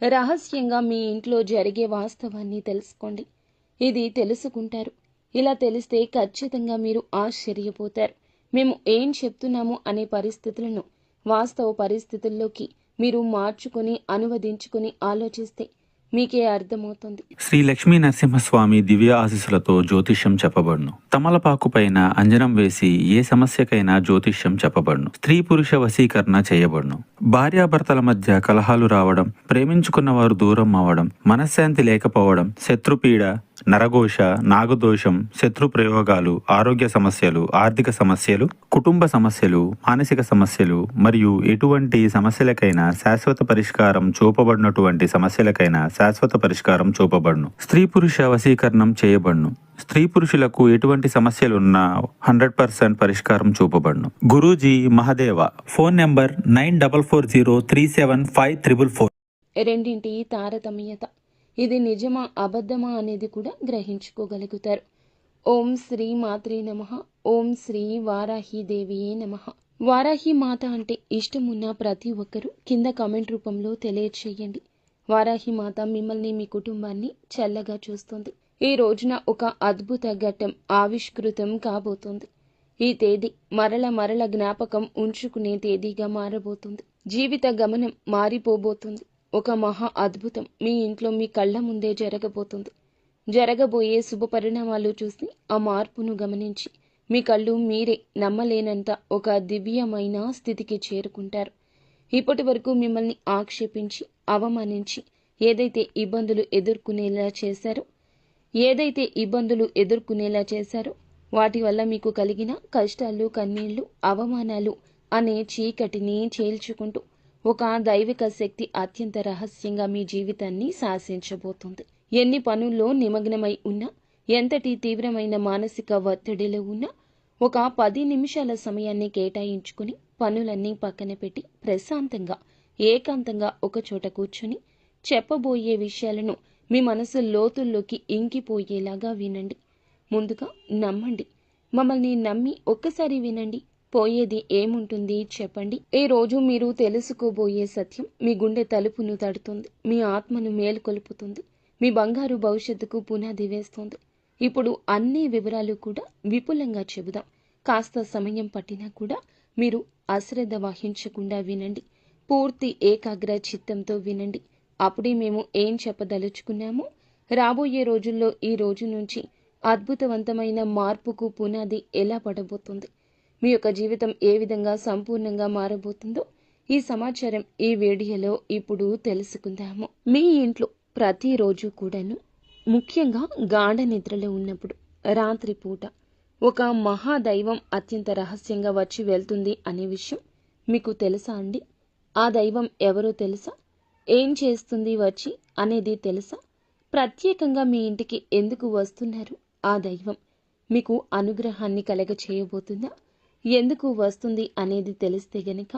రహస్యంగా మీ ఇంట్లో జరిగే వాస్తవాన్ని తెలుసుకోండి. ఇది తెలుసుకుంటారు. ఇలా తెలిస్తే ఖచ్చితంగా మీరు ఆశ్చర్యపోతారు. మేము ఏం చెప్తున్నాము అనే పరిస్థితులను వాస్తవ పరిస్థితుల్లోకి మీరు మార్చుకుని అనువదించుకుని ఆలోచిస్తే మీకే అర్థమవుతుంది. శ్రీ లక్ష్మీ నరసింహస్వామి దివ్య ఆశీస్సులతో జ్యోతిష్యం చెప్పబడును. తమలపాకు పైన అంజనం వేసి ఏ సమస్యకైనా జ్యోతిష్యం చెప్పబడును. స్త్రీ పురుష వశీకరణ చేయబడును. భార్యాభర్తల మధ్య కలహాలు రావడం, ప్రేమించుకున్న వారు దూరం అవ్వడం, మనశ్శాంతి లేకపోవడం, శత్రుపీడ, నరఘోష, నాగదోషం, శత్రు ప్రయోగాలు, ఆరోగ్య సమస్యలు, ఆర్థిక సమస్యలు, కుటుంబ సమస్యలు, మానసిక సమస్యలు మరియు ఎటువంటి సమస్యలకైనా శాశ్వత పరిష్కారం చూపబడినటువంటి సమస్యలకైనా శాశ్వత పరిష్కారం చూపబడును. స్త్రీ పురుష వశీకరణం చేయబడును. స్త్రీ పురుషులకు ఎటువంటి సమస్యలున్నా 100% పరిష్కారం చూపబడును. గురూజీ మహదేవ. Phone number 9440375344. రెండింటి తారతమ్యత. ఇది నిజమా అబద్ధమా అనేది కూడా గ్రహించుకోగలుగుతారు. ఓం శ్రీ మాత్రే నమః. ఓం శ్రీ వారాహీదేవియే నమః. వారాహి మాత అంటే ఇష్టమున్న ప్రతి ఒక్కరూ కింద కామెంట్ రూపంలో తెలియచేయండి. వారాహి మాత మిమ్మల్ని మీ కుటుంబాన్ని చల్లగా చూస్తుంది. ఈ రోజున ఒక అద్భుత ఘట్టం ఆవిష్కృతం కాబోతోంది. ఈ తేదీ మరల జ్ఞాపకం ఉంచుకునే తేదీగా మారబోతుంది. జీవిత గమనం మారిపోబోతుంది. ఒక మహా అద్భుతం మీ ఇంట్లో మీ కళ్ళ ముందే జరగబోతుంది. జరగబోయే శుభ పరిణామాలు చూసి ఆ మార్పును గమనించి మీ కళ్ళు మీరే నమ్మలేనంత ఒక దివ్యమైన స్థితికి చేరుకుంటారు. ఇప్పటి వరకు మిమ్మల్ని ఆక్షేపించి అవమానించి ఏదైతే ఇబ్బందులు ఎదుర్కొనేలా చేశారో వాటి వల్ల మీకు కలిగిన కష్టాలు, కన్నీళ్లు, అవమానాలు అనే చీకటిని చీల్చుకుంటూ ఒక దైవిక శక్తి అత్యంత రహస్యంగా మీ జీవితాన్ని శాసించబోతుంది. ఎన్ని పనుల్లో నిమగ్నమై ఉన్నా, ఎంతటి తీవ్రమైన మానసిక ఒత్తిడిలో ఉన్నా ఒక 10 నిమిషాల సమయాన్ని కేటాయించుకుని పనులన్నీ పక్కన పెట్టి ప్రశాంతంగా ఏకాంతంగా ఒకచోట కూర్చొని చెప్పబోయే విషయాలను మీ మనసు లోతుల్లోకి ఇంకిపోయేలాగా వినండి. ముందుగా నమ్మండి. మమ్మల్ని నమ్మి ఒక్కసారి వినండి. పోయేది ఏముంటుంది చెప్పండి. ఈ రోజు మీరు తెలుసుకోబోయే సత్యం మీ గుండె తలుపును తడుతుంది. మీ ఆత్మను మేలుకొల్పుతుంది. మీ బంగారు భవిష్యత్తుకు పునాది వేస్తుంది. ఇప్పుడు అన్ని వివరాలు కూడా విపులంగా చెబుదాం. కాస్త సమయం పట్టినా కూడా మీరు అశ్రద్ధ వహించకుండా వినండి. పూర్తి ఏకాగ్ర చిత్తంతో వినండి. అప్పుడే మేము ఏం చెప్పదలుచుకున్నామో రాబోయే రోజుల్లో ఈ రోజు నుంచి అద్భుతవంతమైన మార్పుకు పునాది ఎలా పడబోతుంది, మీ యొక్క జీవితం ఏ విధంగా సంపూర్ణంగా మారబోతుందో ఈ సమాచారం ఈ వీడియోలో ఇప్పుడు తెలుసుకుందాము. మీ ఇంట్లో ప్రతిరోజు కూడాను, ముఖ్యంగా గాఢ నిద్రలో ఉన్నప్పుడు రాత్రిపూట ఒక మహాదైవం అత్యంత రహస్యంగా వచ్చి వెళ్తుంది అనే విషయం మీకు తెలుసా అండి? ఆ దైవం ఎవరో తెలుసా? ఏం చేస్తుంది వచ్చి అనేది తెలుసా? ప్రత్యేకంగా మీ ఇంటికి ఎందుకు వస్తున్నారు ఆ దైవం? మీకు అనుగ్రహాన్ని కలగ చేయబోతుందా? ఎందుకు వస్తుంది అనేది తెలిస్తే గనక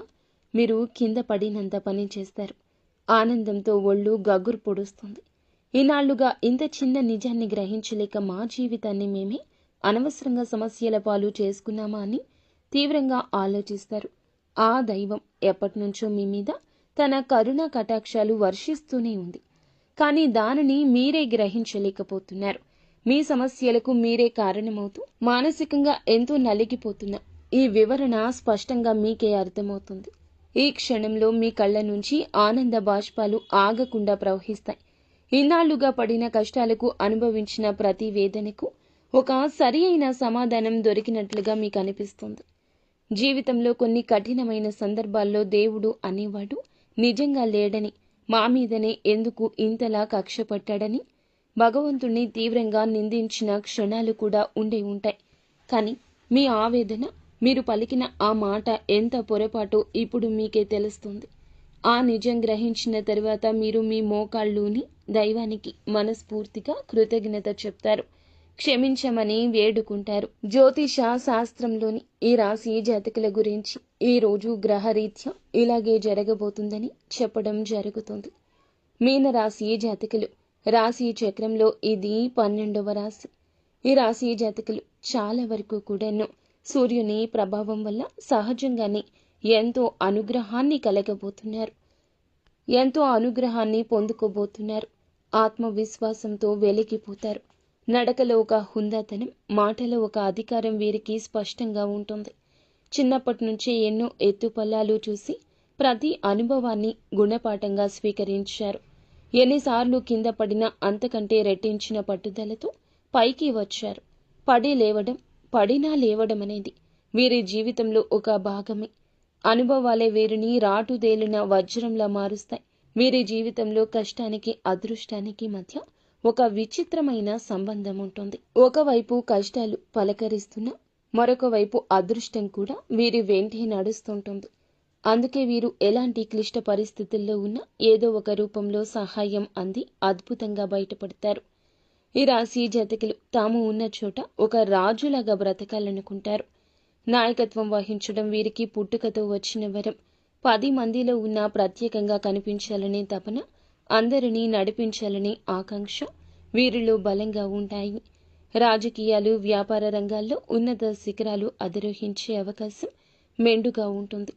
మీరు కింద పడినంత పని చేస్తారు. ఆనందంతో ఒళ్ళు గగురు పొడుస్తుంది. ఈనాళ్లుగా ఇంత చిన్న నిజాన్ని గ్రహించలేక మా జీవితాన్ని మేమే అనవసరంగా సమస్యల పాలు చేసుకున్నామా అని తీవ్రంగా ఆలోచిస్తారు. ఆ దైవం ఎప్పటినుంచో మీ మీద తన కరుణా కటాక్షాలు వర్షిస్తూనే ఉంది. కానీ దానిని మీరే గ్రహించలేకపోతున్నారు. మీ సమస్యలకు మీరే కారణమవుతూ మానసికంగా ఎంతో నలిగిపోతున్నా ఈ వివరణ స్పష్టంగా మీకే అర్థమవుతుంది. ఈ క్షణంలో మీ కళ్ళ నుంచి ఆనంద బాష్పాలు ఆగకుండా ప్రవహిస్తాయి. ఇన్నాళ్లుగా పడిన కష్టాలకు, అనుభవించిన ప్రతి వేదనకు ఒక సరి అయిన సమాధానం దొరికినట్లుగా మీకు అనిపిస్తుంది. జీవితంలో కొన్ని కఠినమైన సందర్భాల్లో దేవుడు అనేవాడు నిజంగా లేడని, మా మీదనే ఎందుకు ఇంతలా కక్ష పట్టాడని భగవంతుణ్ణి తీవ్రంగా నిందించిన క్షణాలు కూడా ఉండే ఉంటాయి. కానీ మీ ఆవేదన, మీరు పలికిన ఆ మాట ఎంత పొరపాటో ఇప్పుడు మీకే తెలుస్తుంది. ఆ నిజం గ్రహించిన తరువాత మీరు మీ మోకాళ్ళూని దైవానికి మనస్ఫూర్తిగా కృతజ్ఞత చెప్తారు. క్షమించమని వేడుకుంటారు. జ్యోతిష శాస్త్రంలోని ఈ రాశి జాతకుల గురించి ఈ రోజు గ్రహరీత్యా ఇలాగే జరగబోతుందని చెప్పడం జరుగుతుంది. మీనరాశి జాతకులు రాశి చక్రంలో ఇది 12వ రాశి. ఈ రాశి జాతకులు చాలా వరకు కూడాను సూర్యుని ప్రభావం వల్ల సహజంగానే ఎంతో అనుగ్రహాన్ని కలగబోతున్నారు. ఎంతో అనుగ్రహాన్ని పొందుకోబోతున్నారు. ఆత్మవిశ్వాసంతో వెలిగిపోతారు. నడకలో ఒక హుందాతనం, మాటలో ఒక అధికారం వీరికి స్పష్టంగా ఉంటుంది. చిన్నప్పటి నుంచే ఎన్నో ఎత్తుపల్లాలు చూసి ప్రతి అనుభవాన్ని గుణపాఠంగా స్వీకరించారు. ఎన్నిసార్లు కింద పడినా అంతకంటే రెట్టించిన పట్టుదలతో పైకి వచ్చారు. పడి లేవడం, పడినా లేవడం అనేది వీరి జీవితంలో ఒక భాగమే. అనుభవాలే వీరిని రాటుదేలిన వజ్రంలా మారుస్తాయి. వీరి జీవితంలో కష్టానికి, అదృష్టానికి మధ్య ఒక విచిత్రమైన సంబంధం ఉంటుంది. ఒకవైపు కష్టాలు పలకరిస్తున్నా మరొక వైపు అదృష్టం కూడా వీరి వెంటే నడుస్తుంటుంది. అందుకే వీరు ఎలాంటి క్లిష్ట పరిస్థితుల్లో ఉన్నా ఏదో ఒక రూపంలో సహాయం అంది అద్భుతంగా బయటపడతారు. ఈ రాశి జాతకులు తాము ఉన్న చోట ఒక రాజులాగా బ్రతకాలనుకుంటారు. నాయకత్వం వహించడం వీరికి పుట్టుకతో వచ్చిన వరం. 10 మందిలో ఉన్న ప్రత్యేకంగా కనిపించాలనే తపన, అందరినీ నడిపించాలనే ఆకాంక్ష వీరిలో బలంగా ఉంటాయి. రాజకీయాలు, వ్యాపార రంగాల్లో ఉన్నత శిఖరాలు అధిరోహించే అవకాశం మెండుగా ఉంటుంది.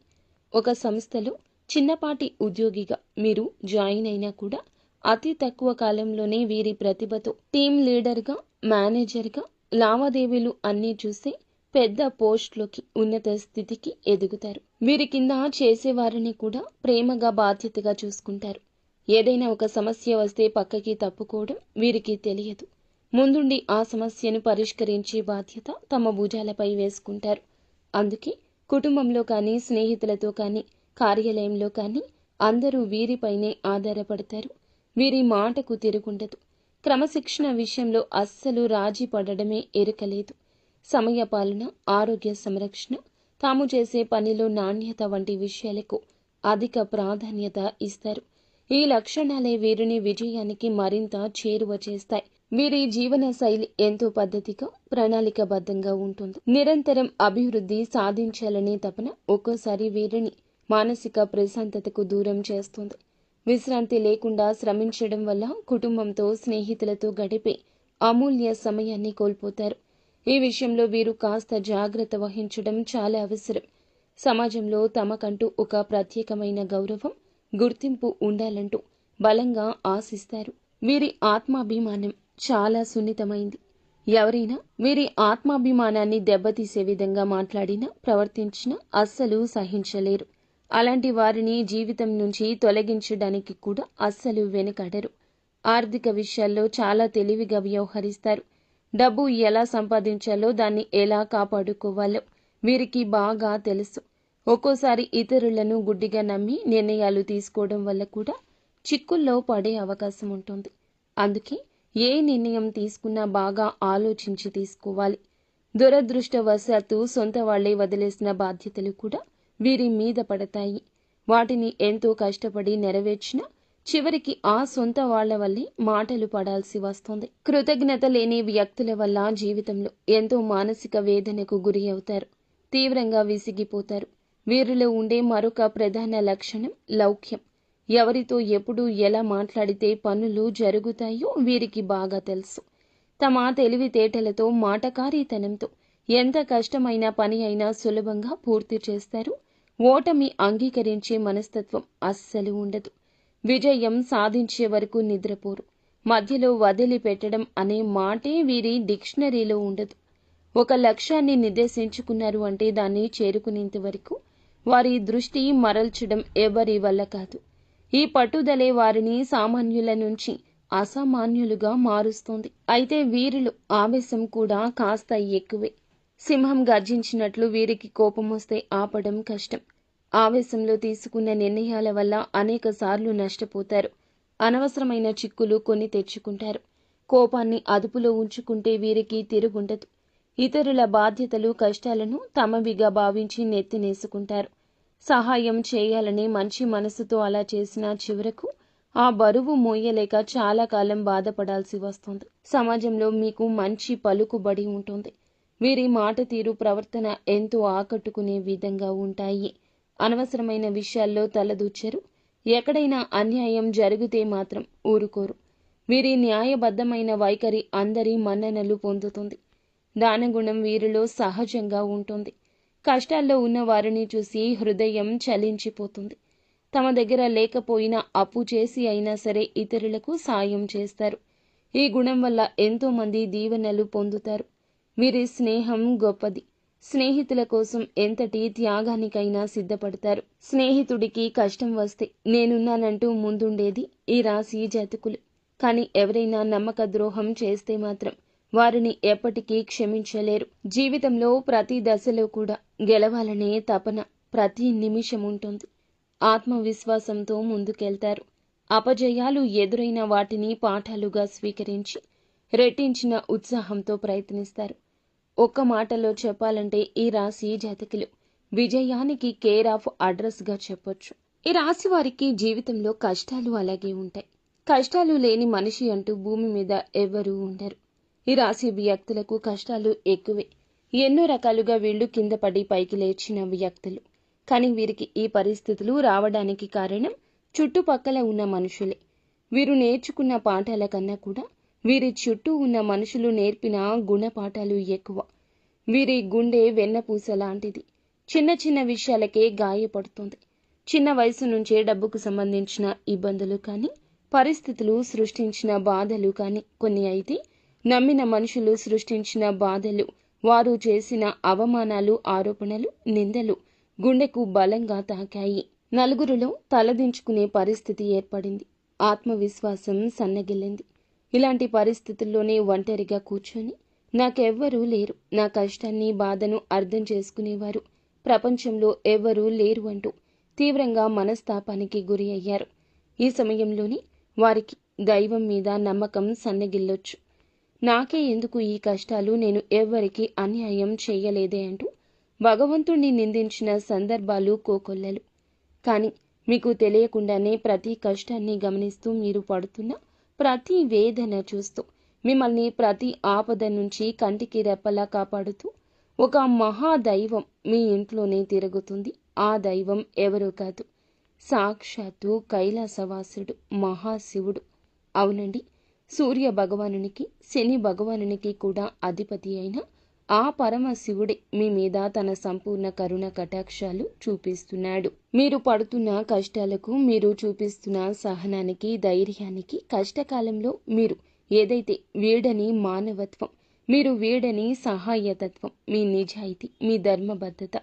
ఒక సంస్థలో చిన్నపాటి ఉద్యోగిగా మీరు జాయిన్ అయినా కూడా అతి తక్కువ కాలంలోనే వీరి ప్రతిభతో టీం లీడర్గా, మేనేజర్గా, లావాదేవీలు అన్నీ చూసి పెద్ద పోస్టులోకి, ఉన్నత స్థితికి ఎదుగుతారు. వీరి కింద చేసేవారిని కూడా ప్రేమగా, బాధ్యతగా చూసుకుంటారు. ఏదైనా ఒక సమస్య వస్తే పక్కకి తప్పుకోవడం వీరికి తెలియదు. ముందుండి ఆ సమస్యను పరిష్కరించే బాధ్యత తమ భుజాలపై వేసుకుంటారు. అందుకే కుటుంబంలో కానీ, స్నేహితులతో కానీ, కార్యాలయంలో కానీ అందరూ వీరిపైనే ఆధారపడతారు. వీరి మాటకు తిరుగుండదు. క్రమశిక్షణ విషయంలో అస్సలు రాజీ పడడమే ఎరుకలేదు. సమయపాలన, ఆరోగ్య సంరక్షణ, తాము చేసే పనిలో నాణ్యత వంటి విషయాలకు అధిక ప్రాధాన్యత ఇస్తారు. ఈ లక్షణాలే వీరిని విజయానికి మరింత చేరువ చేస్తాయి. వీరి జీవన శైలి ఎంతో పద్ధతిగా, ప్రణాళికాబద్ధంగా ఉంటుంది. నిరంతరం అభివృద్ధి సాధించాలనే తపన ఒక్కోసారి వీరిని మానసిక ప్రశాంతతకు దూరం చేస్తుంది. విశ్రాంతి లేకుండా శ్రమించడం వల్ల కుటుంబంతో, స్నేహితులతో గడిపే అమూల్య సమయాన్ని కోల్పోతారు. ఈ విషయంలో వీరు కాస్త జాగ్రత్త వహించడం చాలా అవసరం. సమాజంలో తమకంటూ ఒక ప్రత్యేకమైన గౌరవం, గుర్తింపు ఉండాలంటూ బలంగా ఆశిస్తారు. వీరి ఆత్మాభిమానం చాలా సున్నితమైంది. ఎవరైనా వీరి ఆత్మాభిమానాన్ని దెబ్బతీసే విధంగా మాట్లాడినా, ప్రవర్తించినా అస్సలు సహించలేరు. అలాంటి వారిని జీవితం నుంచి తొలగించడానికి కూడా అస్సలు వెనుకాడరు. ఆర్థిక విషయాల్లో చాలా తెలివిగా వ్యవహరిస్తారు. డబ్బు ఎలా సంపాదించాలో, దాన్ని ఎలా కాపాడుకోవాలో వీరికి బాగా తెలుసు. ఒక్కోసారి ఇతరులను గుడ్డిగా నమ్మి నిర్ణయాలు తీసుకోవడం వల్ల కూడా చిక్కుల్లో పడే అవకాశం ఉంటుంది. అందుకే ఏ నిర్ణయం తీసుకున్నా బాగా ఆలోచించి తీసుకోవాలి. దురదృష్టవశాత్తు సొంత వాళ్లే వదిలేసిన బాధ్యతలు కూడా వీరి మీద పడతాయి. వాటిని ఎంతో కష్టపడి నెరవేర్చినా చివరికి ఆ సొంత వాళ్ల వల్లే మాటలు పడాల్సి వస్తుంది. కృతజ్ఞత లేని వ్యక్తుల వల్ల జీవితంలో ఎంతో మానసిక వేదనకు గురి అవుతారు. తీవ్రంగా విసిగిపోతారు. వీరిలో ఉండే మరొక ప్రధాన లక్షణం లౌక్యం. ఎవరితో ఎప్పుడు ఎలా మాట్లాడితే పనులు జరుగుతాయో వీరికి బాగా తెలుసు. తమ తెలివితేటలతో, మాటకారీతనంతో ఎంత కష్టమైన పని అయినా సులభంగా పూర్తి చేస్తారు. ఓటమి అంగీకరించే మనస్తత్వం అస్సలు ఉండదు. విజయం సాధించే వరకు నిద్రపోరు. మధ్యలో వదిలిపెట్టడం అనే మాటే వీరి డిక్షనరీలో ఉండదు. ఒక లక్ష్యాన్ని నిర్దేశించుకున్నారు అంటే దాన్ని చేరుకునేంత వరకు వారి దృష్టి మరల్చడం ఎవరి వల్ల కాదు. ఈ పట్టుదలే వారిని సామాన్యుల నుంచి అసామాన్యులుగా మారుస్తోంది. అయితే వీరిలో ఆవేశం కూడా కాస్త ఎక్కువే. సింహం గర్జించినట్లు వీరికి కోపం వస్తే ఆపడం కష్టం. ఆవేశంలో తీసుకున్న నిర్ణయాల వల్ల అనేక సార్లు నష్టపోతారు. అనవసరమైన చిక్కులు కొని తెచ్చుకుంటారు. కోపాన్ని అదుపులో ఉంచుకుంటే వీరికి తిరుగుండదు. ఇతరుల బాధ్యతలు, కష్టాలను తమవిగా భావించి నెత్తినేసుకుంటారు. సహాయం చేయాలనే మంచి మనసుతో అలా చేసినా చివరకు ఆ బరువు మోయలేక చాలా కాలం బాధపడాల్సి వస్తుంది. సమాజంలో మీకు మంచి పలుకుబడి ఉంటుంది. వీరి మాట తీరు, ప్రవర్తన ఎంతో ఆకట్టుకునే విధంగా ఉంటాయి. అనవసరమైన విషయాల్లో తలదూర్చరు. ఎక్కడైనా అన్యాయం జరిగితే మాత్రం ఊరుకోరు. వీరి న్యాయబద్ధమైన వైఖరి అందరి మన్ననలు పొందుతుంది. దానగుణం వీరిలో సహజంగా ఉంటుంది. కష్టాల్లో ఉన్న వారిని చూసి హృదయం చలించిపోతుంది. తమ దగ్గర లేకపోయినా అప్పు చేసి అయినా సరే ఇతరులకు సాయం చేస్తారు. ఈ గుణం వల్ల ఎంతో మంది దీవెనలు పొందుతారు. వీరి స్నేహం గొప్పది. స్నేహితుల కోసం ఎంతటి త్యాగానికైనా సిద్ధపడతారు. స్నేహితుడికి కష్టం వస్తే నేనున్నానంటూ ముందుండేది ఈ రాశి జాతకులు. కానీ ఎవరైనా నమ్మక ద్రోహం చేస్తే మాత్రం వారిని ఎప్పటికీ క్షమించలేరు. జీవితంలో ప్రతి దశలో కూడా గెలవాలనే తపన ప్రతి నిమిషం ఉంటుంది. ఆత్మవిశ్వాసంతో ముందుకెళ్తారు. అపజయాలు ఎదురైన వాటిని పాఠాలుగా స్వీకరించి రెట్టించిన ఉత్సాహంతో ప్రయత్నిస్తారు. ఒక్క మాటలో చెప్పాలంటే ఈ రాశి జాతకులు విజయానికి కేర్ ఆఫ్ అడ్రస్గా చెప్పొచ్చు. ఈ రాశి వారికి జీవితంలో కష్టాలు అలాగే ఉంటాయి. కష్టాలు లేని మనిషి అంటూ భూమి మీద ఎవరూ ఉండరు. ఈ రాశి వ్యక్తులకు కష్టాలు ఎక్కువే. ఎన్నో రకాలుగా వీళ్ళు కింద పడి పైకి లేచిన వ్యక్తులు. కానీ వీరికి ఈ పరిస్థితులు రావడానికి కారణం చుట్టుపక్కల ఉన్న మనుషులే. వీరు నేర్చుకున్న పాఠాల కన్నా కూడా వీరి చుట్టూ ఉన్న మనుషులు నేర్పిన గుణపాఠాలు ఎక్కువ. వీరి గుండె వెన్నపూస లాంటిది. చిన్న చిన్న విషయాలకే గాయపడుతుంది. చిన్న వయసు నుంచే డబ్బుకు సంబంధించిన ఇబ్బందులు కానీ, పరిస్థితులు సృష్టించిన బాధలు కానీ కొన్ని అయితే, నమ్మిన మనుషులు సృష్టించిన బాధలు, వారు చేసిన అవమానాలు, ఆరోపణలు, నిందలు గుండెకు బలంగా తాకాయి. నలుగురిలో తలదించుకునే పరిస్థితి ఏర్పడింది. ఆత్మవిశ్వాసం సన్నగిల్లింది. ఇలాంటి పరిస్థితుల్లోనే ఒంటరిగా కూర్చొని నాకెవ్వరూ లేరు, నా కష్టాన్ని బాధను అర్థం చేసుకునేవారు ప్రపంచంలో ఎవ్వరూ లేరు అంటూ తీవ్రంగా మనస్తాపానికి గురి అయ్యారు. ఈ సమయంలోనే వారికి దైవం మీద నమ్మకం సన్నగిల్లొచ్చు. నాకే ఎందుకు ఈ కష్టాలు, నేను ఎవ్వరికీ అన్యాయం చేయలేదే అంటూ భగవంతుణ్ణి నిందించిన సందర్భాలు కోకొల్లలు. కానీ మీకు తెలియకుండానే ప్రతి కష్టాన్ని గమనిస్తూ, మీరు పడుతున్న ప్రతి వేదన చూస్తూ, మిమ్మల్ని ప్రతి ఆపద నుంచి కంటికి రెప్పలా కాపాడుతూ ఒక మహాదైవం మీ ఇంట్లోనే తిరుగుతుంది. ఆ దైవం ఎవరో కాదు, సాక్షాత్తు కైలాసవాసుడు మహాశివుడు. అవునండి, సూర్య భగవానునికి, శని భగవానునికి కూడా అధిపతి అయిన ఆ పరమశివుడే మీ మీద తన సంపూర్ణ కరుణ కటాక్షాలు చూపిస్తున్నాడు. మీరు పడుతున్న కష్టాలకు, మీరు చూపిస్తున్న సహనానికి, ధైర్యానికి, కష్టకాలంలో మీరు ఏదైతే వీడని మానవత్వం, మీరు వీడని సహాయతత్వం, మీ నిజాయితీ, మీ ధర్మబద్ధత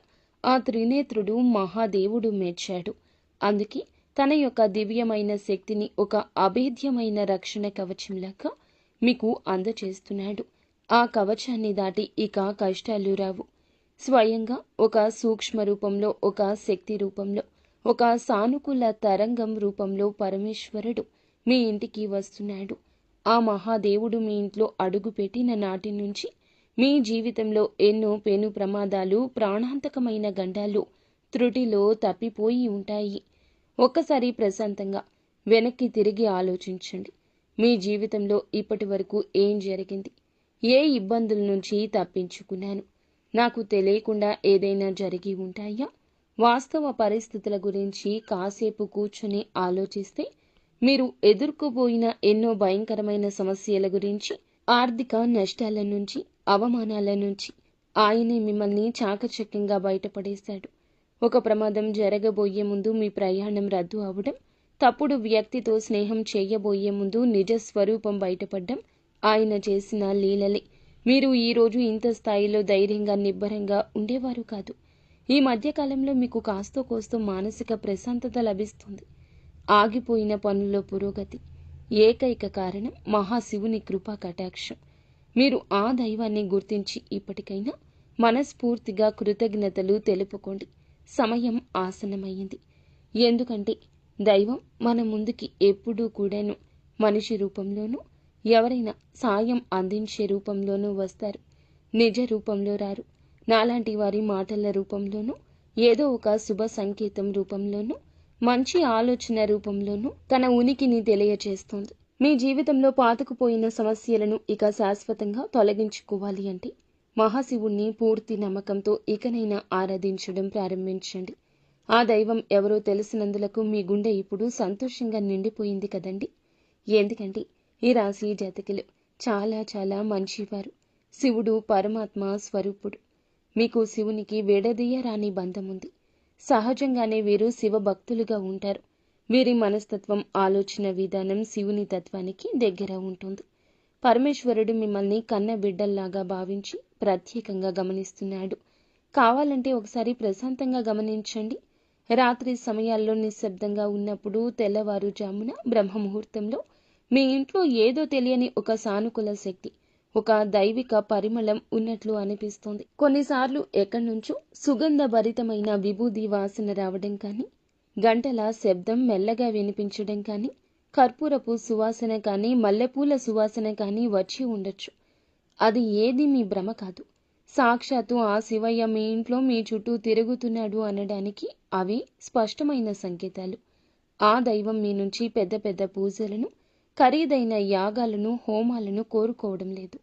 ఆ త్రినేత్రుడు మహాదేవుడు మెచ్చాడు. అందుకే తన యొక్క దివ్యమైన శక్తిని ఒక అభేద్యమైన రక్షణ కవచంలాగా మీకు అందచేస్తున్నాడు. ఆ కవచాన్ని దాటి ఇక కష్టాలు రావు. స్వయంగా ఒక సూక్ష్మ రూపంలో, ఒక శక్తి రూపంలో, ఒక సానుకూల తరంగం రూపంలో పరమేశ్వరుడు మీ ఇంటికి వస్తున్నాడు. ఆ మహాదేవుడు మీ ఇంట్లో అడుగుపెట్టిన నాటి నుంచి మీ జీవితంలో ఎన్నో పెను ప్రమాదాలు, ప్రాణాంతకమైన గండాలు త్రుటిలో తప్పిపోయి ఉంటాయి. ఒక్కసారి ప్రశాంతంగా వెనక్కి తిరిగి ఆలోచించండి. మీ జీవితంలో ఇప్పటి వరకు ఏం జరిగింది? ఏ ఇబ్బందుల నుంచి తప్పించుకున్నాను? నాకు తెలియకుండా ఏదైనా జరిగి ఉంటాయా? వాస్తవ పరిస్థితుల గురించి కాసేపు కూర్చొని ఆలోచిస్తే మీరు ఎదుర్కోబోయిన ఎన్నో భయంకరమైన సమస్యల గురించి, ఆర్థిక నష్టాల నుంచి, అవమానాల నుంచి ఆయనే మిమ్మల్ని చాకచక్యంగా బయటపడేశాడు. ఒక ప్రమాదం జరగబోయే ముందు మీ ప్రయాణం రద్దు అవడం, తప్పుడు వ్యక్తితో స్నేహం చేయబోయే ముందు నిజ స్వరూపం బయటపడ్డం ఆయన చేసిన లీలలే. మీరు ఈరోజు ఇంత స్థాయిలో ధైర్యంగా, నిబ్బరంగా ఉండేవారు కాదు. ఈ మధ్యకాలంలో మీకు కాస్తో కోస్తో మానసిక ప్రశాంతత లభిస్తుంది. ఆగిపోయిన పనుల్లో పురోగతి. ఏకైక కారణం మహాశివుని కృపా కటాక్షం. మీరు ఆ దైవాన్ని గుర్తించి ఇప్పటికైనా మనస్ఫూర్తిగా కృతజ్ఞతలు తెలుపుకోండి. సమయం ఆసన్నమైంది. ఎందుకంటే దైవం మన ముందుకి ఎప్పుడూ కూడాను మనిషి రూపంలోనూ, ఎవరైనా సాయం అందించే రూపంలోనూ వస్తారు. నిజ రూపంలో రారు. నాలాంటి వారి మాటల రూపంలోనూ, ఏదో ఒక శుభ సంకేతం రూపంలోనూ, మంచి ఆలోచన రూపంలోనూ తన ఉనికిని తెలియచేస్తుంది. మీ జీవితంలో పాతుకుపోయిన సమస్యలను ఇక శాశ్వతంగా తొలగించుకోవాలి అంటే మహాశివుణ్ణి పూర్తి నమ్మకంతో ఇకనైనా ఆరాధించడం ప్రారంభించండి. ఆ దైవం ఎవరో తెలిసినందులకు మీ గుండె ఇప్పుడు సంతోషంగా నిండిపోయింది కదండి. ఎందుకంటే ఈ రాశి జాతకులు చాలా చాలా మంచివారు. శివుడు పరమాత్మ స్వరూపుడు. మీకు శివునికి విడదీయరాని బంధం ఉంది. సహజంగానే వీరు శివభక్తులుగా ఉంటారు. వీరి మనస్తత్వం, ఆలోచన విధానం శివుని తత్వానికి దగ్గర ఉంటుంది. పరమేశ్వరుడు మిమ్మల్ని కన్న బిడ్డల్లాగా భావించి ప్రత్యేకంగా గమనిస్తున్నాడు. కావాలంటే ఒకసారి ప్రశాంతంగా గమనించండి. రాత్రి సమయాల్లో నిశ్శబ్దంగా ఉన్నప్పుడు, తెల్లవారుజామున బ్రహ్మముహూర్తంలో మీ ఇంట్లో ఏదో తెలియని ఒక సానుకూల శక్తి, ఒక దైవిక పరిమళం ఉన్నట్లు అనిపిస్తుంది. కొన్నిసార్లు ఎక్కడి నుంచో సుగంధభరితమైన విభూది వాసన రావడం కానీ, గంటల శబ్దం మెల్లగా వినిపించడం కానీ, కర్పూరపు సువాసన కానీ, మల్లెపూల సువాసన కానీ వచ్చి ఉండొచ్చు. అది ఏది మీ భ్రమ కాదు. సాక్షాత్తు ఆ శివయ్య మీ ఇంట్లో మీ చుట్టూ తిరుగుతున్నాడు అనడానికి అవి స్పష్టమైన సంకేతాలు. ఆ దైవం మీ నుంచి పెద్ద పెద్ద పూజలను, ఖరీదైన యాగాలను, హోమాలను కోరుకోవడం లేదు.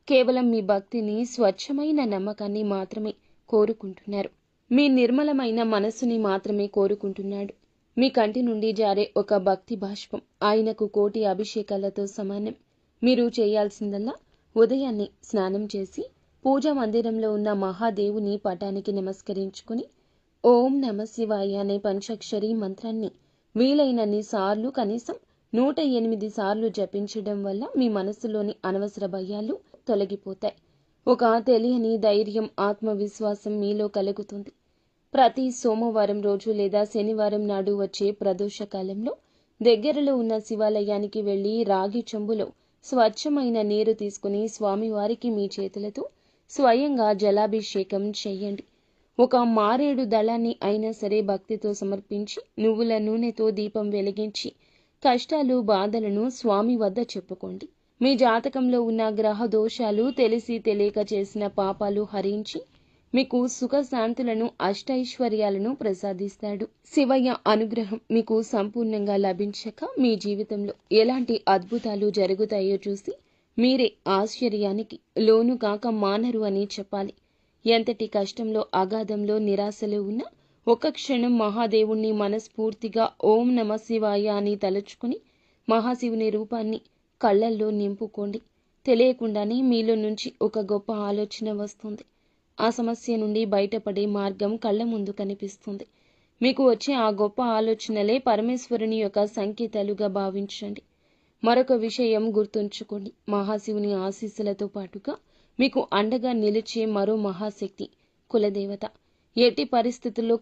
కేవలం మీ భక్తిని, స్వచ్ఛమైన నమ్మకాన్ని మాత్రమే కోరుకుంటున్నారు. మీ నిర్మలమైన మనస్సుని మాత్రమే కోరుకుంటున్నాడు. మీ కంటి నుండి జారే ఒక భక్తి బాష్పం ఆయనకు కోటి అభిషేకాలతో సమానం. మీరు చేయాల్సిందల్లా ఉదయాన్నే స్నానం చేసి పూజా మందిరంలో ఉన్న మహాదేవుని పటానికి నమస్కరించుకుని ఓం నమ శివాయ అనే పంచాక్షరి మంత్రాన్ని వీలైనన్ని సార్లు, కనీసం 108 సార్లు జపించడం వల్ల మీ మనసులోని అనవసర భయాలు తొలగిపోతాయి. ఒక తెలియని ధైర్యం, ఆత్మవిశ్వాసం మీలో కలుగుతుంది. ప్రతి సోమవారం రోజు లేదా శనివారం నాడు వచ్చే ప్రదోష కాలంలో దగ్గరలో ఉన్న శివాలయానికి వెళ్లి రాగి చెంబులో స్వచ్ఛమైన నీరు తీసుకుని స్వామివారికి మీ చేతులతో స్వయంగా జలాభిషేకం చేయండి. ఒక మారేడు దళాన్ని అయినా సరే భక్తితో సమర్పించి నువ్వుల నూనెతో దీపం వెలిగించి కష్టాలు, బాధలను స్వామి వద్ద చెప్పుకోండి. మీ జాతకంలో ఉన్న గ్రహ దోషాలు, తెలిసి తెలియక చేసిన పాపాలు హరించి మీకు సుఖశాంతులను, అష్టైశ్వర్యాలను ప్రసాదిస్తాడు. శివయ్య అనుగ్రహం మీకు సంపూర్ణంగా లభించక మీ జీవితంలో ఎలాంటి అద్భుతాలు జరుగుతాయో చూసి మీరే ఆశ్చర్యానికి లోను కాక మానరు అని చెప్పాలి. ఎంతటి కష్టంలో, అగాధంలో, నిరాశలో ఉన్నా ఒక్క క్షణం మహాదేవుణ్ణి మనస్ఫూర్తిగా ఓం నమ శివాయ అని తలుచుకుని మహాశివుని రూపాన్ని కళ్ళల్లో నింపుకోండి. తెలియకుండానే మీలో నుంచి ఒక గొప్ప ఆలోచన వస్తుంది. ఆ సమస్య నుండి బయటపడే మార్గం కళ్ళ ముందు కనిపిస్తుంది. మీకు వచ్చే ఆ గొప్ప ఆలోచనలే పరమేశ్వరుని యొక్క సంకేతాలుగా భావించండి. మరొక విషయం గుర్తుంచుకోండి. మహాశివుని ఆశీస్సులతో పాటుగా మీకు అండగా నిలిచే మరో మహాశక్తి కులదేవత. ఎట్టి పరిస్థితుల్లో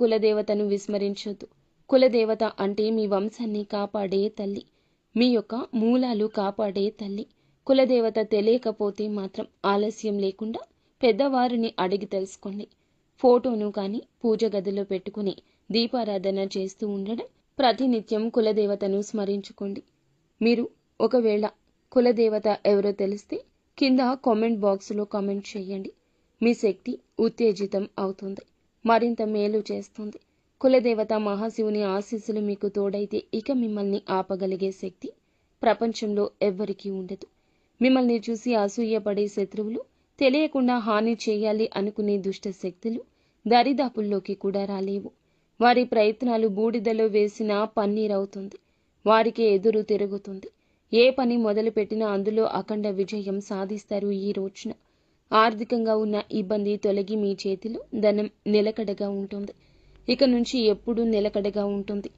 కులదేవతను విస్మరించొద్దు. కులదేవత అంటే మీ వంశాన్ని కాపాడే తల్లి, మీ యొక్క మూలాలు కాపాడే తల్లి. కులదేవత తెలియకపోతే మాత్రం ఆలస్యం లేకుండా పెద్దవారిని అడిగి తెలుసుకోండి. ఫోటోను కానీ పూజ గదిలో పెట్టుకుని దీపారాధన చేస్తూ ఉండడం, ప్రతినిత్యం కులదేవతను స్మరించుకోండి. మీరు ఒకవేళ కులదేవత ఎవరో తెలిస్తే కింద కామెంట్ బాక్సులో కామెంట్ చేయండి. మీ శక్తి ఉత్తేజితం అవుతుంది, మరింత మేలు చేస్తుంది. కులదేవత మహాశివుని ఆశీస్సులు మీకు తోడైతే ఇక మిమ్మల్ని ఆపగలిగే శక్తి ప్రపంచంలో ఎవ్వరికీ ఉండదు. మిమ్మల్ని చూసి అసూయపడే శత్రువులు, తెలియకుండా హాని చేయాలి అనుకునే దుష్ట శక్తులు దరిదాపుల్లోకి కూడా రాలేవు. వారి ప్రయత్నాలు బూడిదలో వేసిన పన్నీరవుతుంది. వారికి ఎదురు తిరుగుతుంది. ఏ పని మొదలుపెట్టినా అందులో అఖండ విజయం సాధిస్తారు. ఈ రోజున ఆర్థికంగా ఉన్న ఇబ్బంది తొలగి మీ చేతిలో ధనం నిలకడగా ఉంటుంది. ఇక నుంచి ఎప్పుడూ నిలకడగా ఉంటుంది.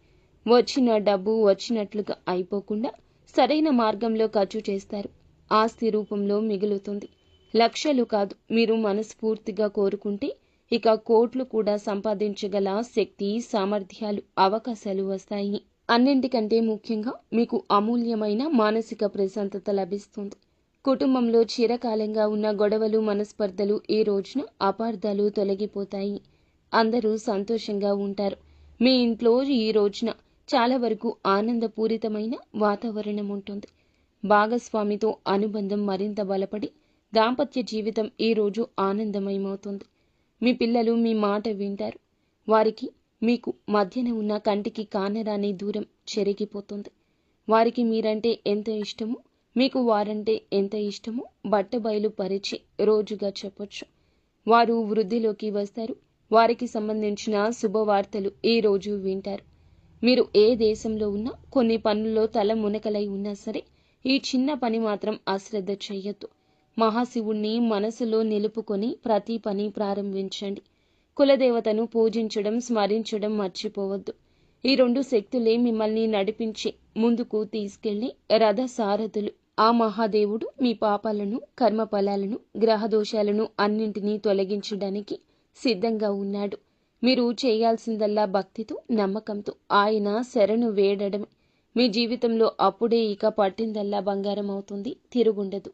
వచ్చిన డబ్బు వచ్చినట్లుగా అయిపోకుండా సరైన మార్గంలో ఖర్చు చేస్తారు. ఆస్తి రూపంలో మిగులుతుంది. లక్షలు కాదు, మీరు మనస్ఫూర్తిగా కోరుకుంటే ఇక కోట్లు కూడా సంపాదించగల శక్తి, సామర్థ్యాలు, అవకాశాలు వస్తాయి. అన్నింటికంటే ముఖ్యంగా మీకు అమూల్యమైన మానసిక ప్రశాంతత లభిస్తుంది. కుటుంబంలో చిరకాలంగా ఉన్న గొడవలు, మనస్పర్ధలు ఈ రోజున అపార్థాలు తొలగిపోతాయి. అందరూ సంతోషంగా ఉంటారు. మీ ఇంట్లో ఈ రోజున చాలా వరకు ఆనందపూరితమైన వాతావరణం ఉంటుంది. భాగస్వామితో అనుబంధం మరింత బలపడి దాంపత్య జీవితం ఈ రోజు ఆనందమయమవుతుంది. మీ పిల్లలు మీ మాట వింటారు. వారికి మీకు మధ్యన ఉన్న కంటికి కానరాని దూరం చెరిగిపోతుంది. వారికి మీరంటే ఎంత ఇష్టమో, మీకు వారంటే ఎంత ఇష్టమో బట్టబయలు పరిచే రోజుగా చెప్పొచ్చు. వారు వృద్ధిలోకి వస్తారు. వారికి సంబంధించిన శుభవార్తలు ఈ రోజు వింటారు. మీరు ఏ దేశంలో ఉన్నా, కొన్ని పనుల్లో తల మునకలై ఉన్నా సరే ఈ చిన్న పని మాత్రం అశ్రద్ధ చెయ్యొద్దు. మహాశివుణ్ణి మనసులో నిలుపుకొని ప్రతి పని ప్రారంభించండి. కులదేవతను పూజించడం, స్మరించడం మర్చిపోవద్దు. ఈ 2 శక్తులే మిమ్మల్ని నడిపించి ముందుకు తీసుకెళ్లి రథ సారథులు. ఆ మహాదేవుడు మీ పాపాలను, కర్మఫలాలను, గ్రహదోషాలను అన్నింటినీ తొలగించడానికి సిద్ధంగా ఉన్నాడు. మీరు చేయాల్సిందల్లా భక్తితో, నమ్మకంతో ఆయన శరణు వేడడమే. మీ జీవితంలో అప్పుడే ఇక పట్టిందల్లా బంగారం అవుతుంది, తిరుగుండదు.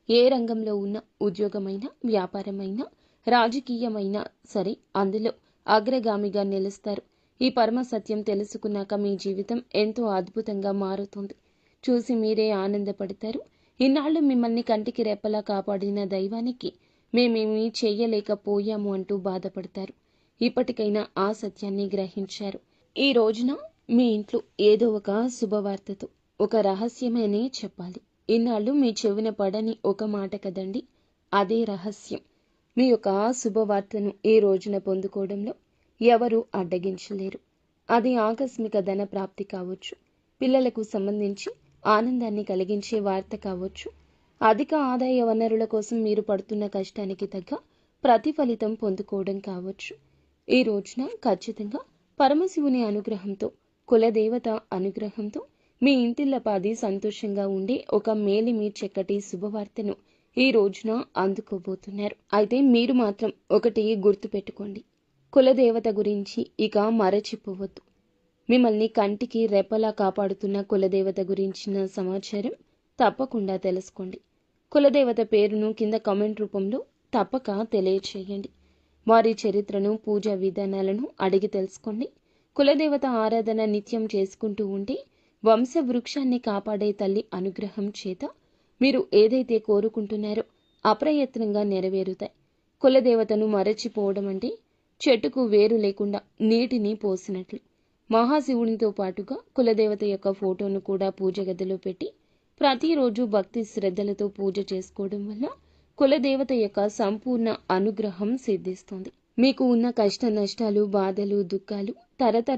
ఏ రంగంలో ఉన్న, ఉద్యోగమైనా, వ్యాపారమైనా, రాజకీయమైనా సరే అందులో అగ్రగామిగా నిలుస్తారు. ఈ పరమ సత్యం తెలుసుకున్నాక మీ జీవితం ఎంతో అద్భుతంగా మారుతుంది. చూసి మీరే ఆనందపడతారు. ఇన్నాళ్ళు మిమ్మల్ని కంటికి రెప్పలా కాపాడిన దైవానికి మేమేమీ చెయ్యలేకపోయాము అంటూ బాధపడతారు. ఇప్పటికైనా ఆ సత్యాన్ని గ్రహించారు. ఈ రోజున మీ ఇంట్లో ఏదో ఒక శుభవార్తతో, ఒక రహస్యమనే చెప్పాలి. ఇన్నాళ్ళు మీ చెవిన పడని ఒక మాట కదండి, అదే రహస్యం. మీ యొక్క శుభవార్తను ఈ రోజున పొందుకోవడంలో ఎవరూ అడ్డగించలేరు. అది ఆకస్మిక ధన ప్రాప్తి కావచ్చు, పిల్లలకు సంబంధించి ఆనందాన్ని కలిగించే వార్త కావచ్చు, అధిక ఆదాయ వనరుల కోసం మీరు పడుతున్న కష్టానికి తగ్గ ప్రతిఫలితం పొందుకోవడం కావచ్చు. ఈ రోజున ఖచ్చితంగా పరమశివుని అనుగ్రహంతో, కులదేవత అనుగ్రహంతో మీ ఇంటిల్లపాది సంతోషంగా ఉండే ఒక మేలిమి చక్కటి శుభవార్తను ఈ రోజున అందుకోబోతున్నారు. అయితే మీరు మాత్రం ఒకటి గుర్తుపెట్టుకోండి, కులదేవత గురించి ఇక మరచిపోవద్దు. మిమ్మల్ని కంటికి రెప్పలా కాపాడుతున్న కులదేవత గురించిన సమాచారం తప్పకుండా తెలుసుకోండి. కులదేవత పేరును కింద కామెంట్ రూపంలో తప్పక తెలియచేయండి. వారి చరిత్రను, పూజా విధానాలను అడిగి తెలుసుకోండి. కులదేవత ఆరాధన నిత్యం చేసుకుంటూ ఉంటే వంశవృక్షాన్ని కాపాడే తల్లి అనుగ్రహం చేత మీరు ఏదైతే కోరుకుంటున్నారో అప్రయత్నంగా నెరవేరుతాయి. కులదేవతను మరచిపోవడం అంటే చెట్టుకు వేరు లేకుండా నీటిని పోసినట్లు. మహాశివునితో పాటుగా కులదేవత యొక్క ఫోటోను కూడా పూజ గదిలో పెట్టి ప్రతిరోజు భక్తి శ్రద్ధలతో పూజ చేసుకోవడం వల్ల కులదేవత యొక్క సంపూర్ణ అనుగ్రహం సిద్ధిస్తుంది. మీకు ఉన్న కష్ట నష్టాలు, బాధలు, దుఃఖాలు తరతరాల